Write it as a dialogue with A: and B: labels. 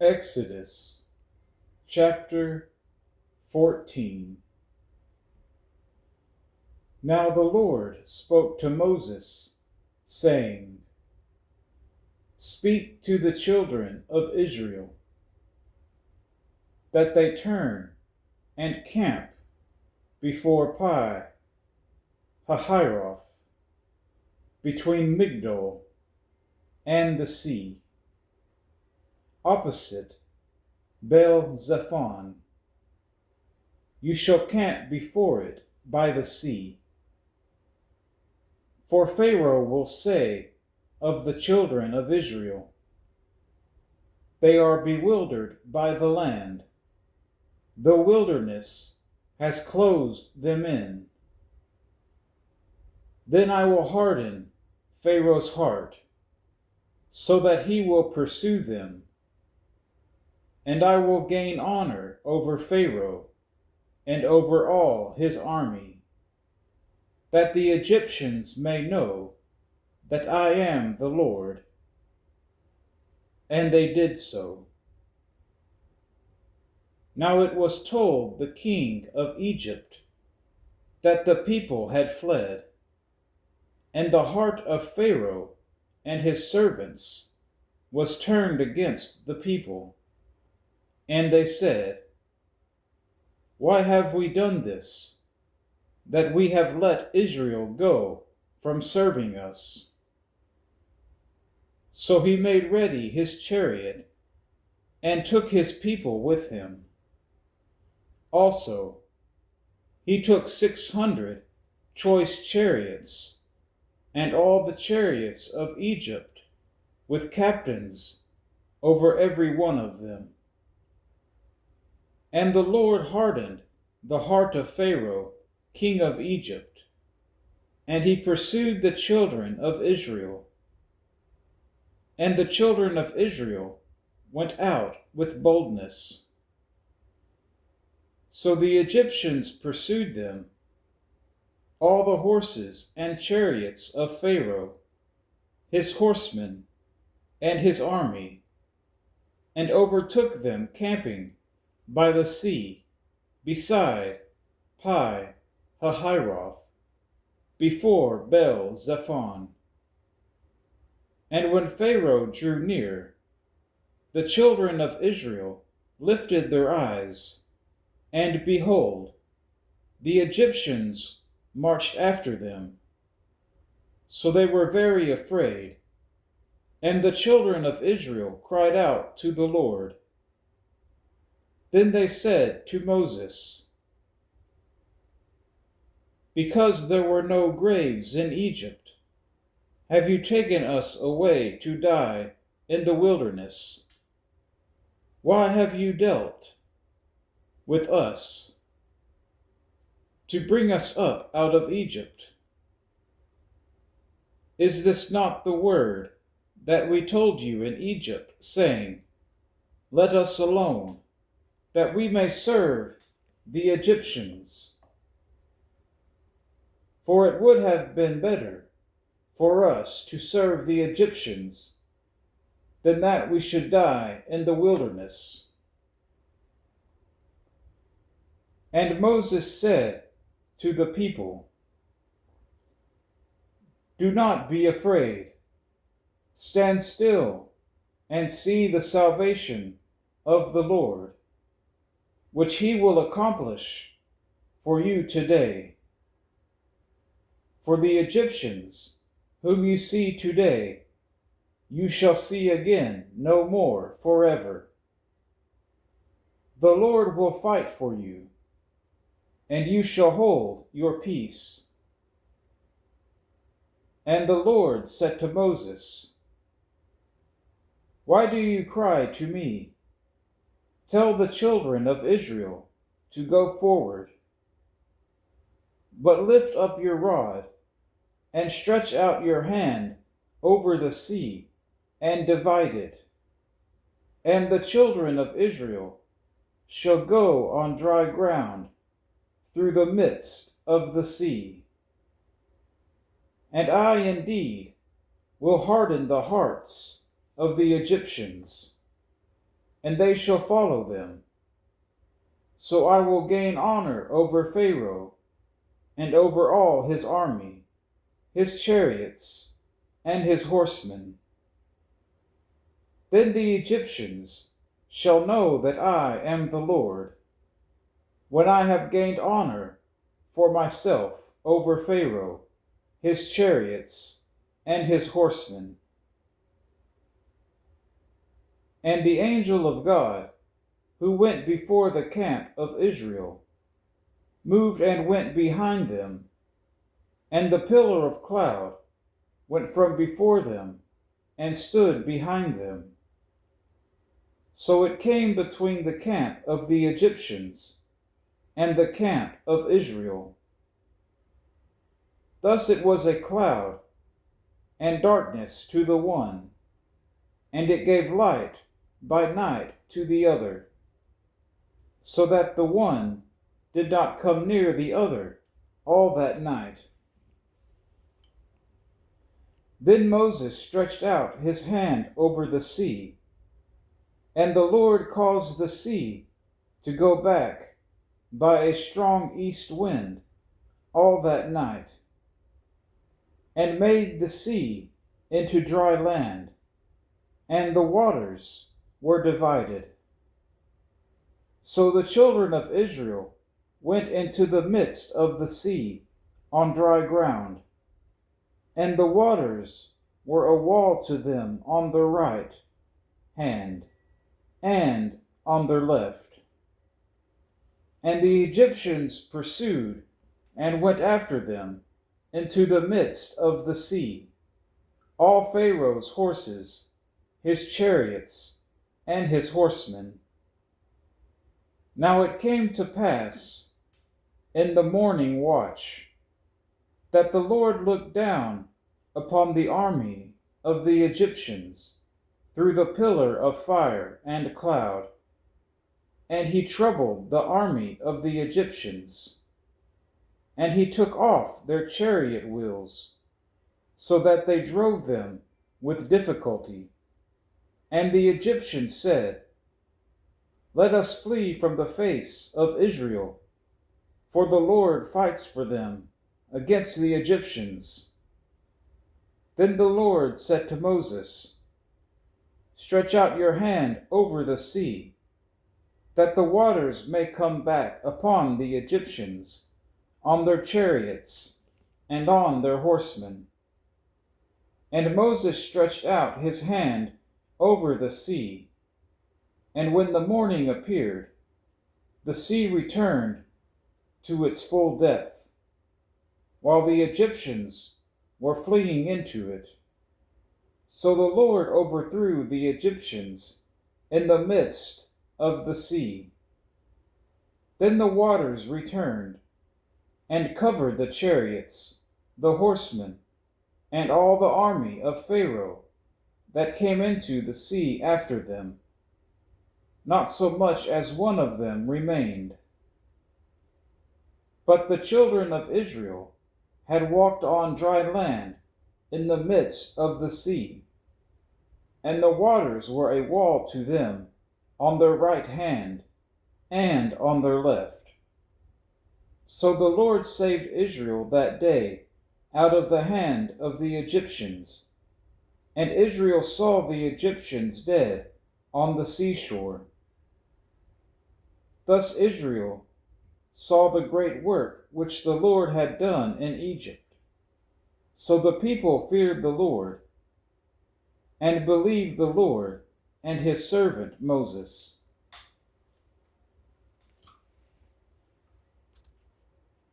A: Exodus chapter 14. Now the Lord spoke to Moses, saying, Speak to the children of Israel, that they turn and camp before Pi Hahiroth, between Migdol and the sea, opposite Baal-Zephon. You shall camp before it by the sea. For Pharaoh will say of the children of Israel, They are bewildered by the land. The wilderness has closed them in. Then I will harden Pharaoh's heart, so that he will pursue them. And I will gain honor over Pharaoh and over all his army, that the Egyptians may know that I am the Lord. And they did so. Now it was told the king of Egypt that the people had fled, and the heart of Pharaoh and his servants was turned against the people. And they said, Why have we done this, that we have let Israel go from serving us? So he made ready his chariot and took his people with him. Also, he took 600 choice chariots and all the chariots of Egypt, with captains over every one of them. And the Lord hardened the heart of Pharaoh, king of Egypt, and he pursued the children of Israel. And the children of Israel went out with boldness. So the Egyptians pursued them, all the horses and chariots of Pharaoh, his horsemen, and his army, and overtook them camping by the sea, beside Pi Hahiroth, before Baal-Zephon. And when Pharaoh drew near, the children of Israel lifted their eyes, and behold, the Egyptians marched after them. So they were very afraid, and the children of Israel cried out to the Lord. Then they said to Moses, Because there were no graves in Egypt, have you taken us away to die in the wilderness? Why have you dealt with us to bring us up out of Egypt? Is this not the word that we told you in Egypt, saying, Let us alone, that we may serve the Egyptians? For it would have been better for us to serve the Egyptians than that we should die in the wilderness. And Moses said to the people, Do not be afraid. Stand still and see the salvation of the Lord, which he will accomplish for you today. For the Egyptians, whom you see today, you shall see again no more forever. The Lord will fight for you, and you shall hold your peace. And the Lord said to Moses, Why do you cry to me? Tell the children of Israel to go forward. But lift up your rod, and stretch out your hand over the sea, and divide it. And the children of Israel shall go on dry ground through the midst of the sea. And I indeed will harden the hearts of the Egyptians, and they shall follow them. So I will gain honor over Pharaoh, and over all his army, his chariots, and his horsemen. Then the Egyptians shall know that I am the Lord, when I have gained honor for myself over Pharaoh, his chariots, and his horsemen. And the angel of God, who went before the camp of Israel, moved and went behind them, and the pillar of cloud went from before them and stood behind them. So it came between the camp of the Egyptians and the camp of Israel. Thus it was a cloud and darkness to the one, and it gave light by night to the other, so that the one did not come near the other all that night. Then Moses stretched out his hand over the sea, and the Lord caused the sea to go back by a strong east wind all that night, and made the sea into dry land, and the waters were divided. So the children of Israel went into the midst of the sea on dry ground, and the waters were a wall to them on their right hand and on their left. And the Egyptians pursued and went after them into the midst of the sea, all Pharaoh's horses, his chariots, and his horsemen. Now it came to pass in the morning watch that the Lord looked down upon the army of the Egyptians through the pillar of fire and cloud, and he troubled the army of the Egyptians. And he took off their chariot wheels, so that they drove them with difficulty. And the Egyptians said, "Let us flee from the face of Israel, for the Lord fights for them against the Egyptians." Then the Lord said to Moses, "Stretch out your hand over the sea, that the waters may come back upon the Egyptians, on their chariots, and on their horsemen." And Moses stretched out his hand over the sea, and when the morning appeared, the sea returned to its full depth, while the Egyptians were fleeing into it. So the Lord overthrew the Egyptians in the midst of the sea. Then the waters returned and covered the chariots, the horsemen, and all the army of Pharaoh that came into the sea after them. Not so much as one of them remained. But the children of Israel had walked on dry land in the midst of the sea, and the waters were a wall to them on their right hand and on their left. So the Lord saved Israel that day out of the hand of the Egyptians, and Israel saw the Egyptians dead on the seashore. Thus Israel saw the great work which the Lord had done in Egypt. So the people feared the Lord, and believed the Lord and his servant Moses.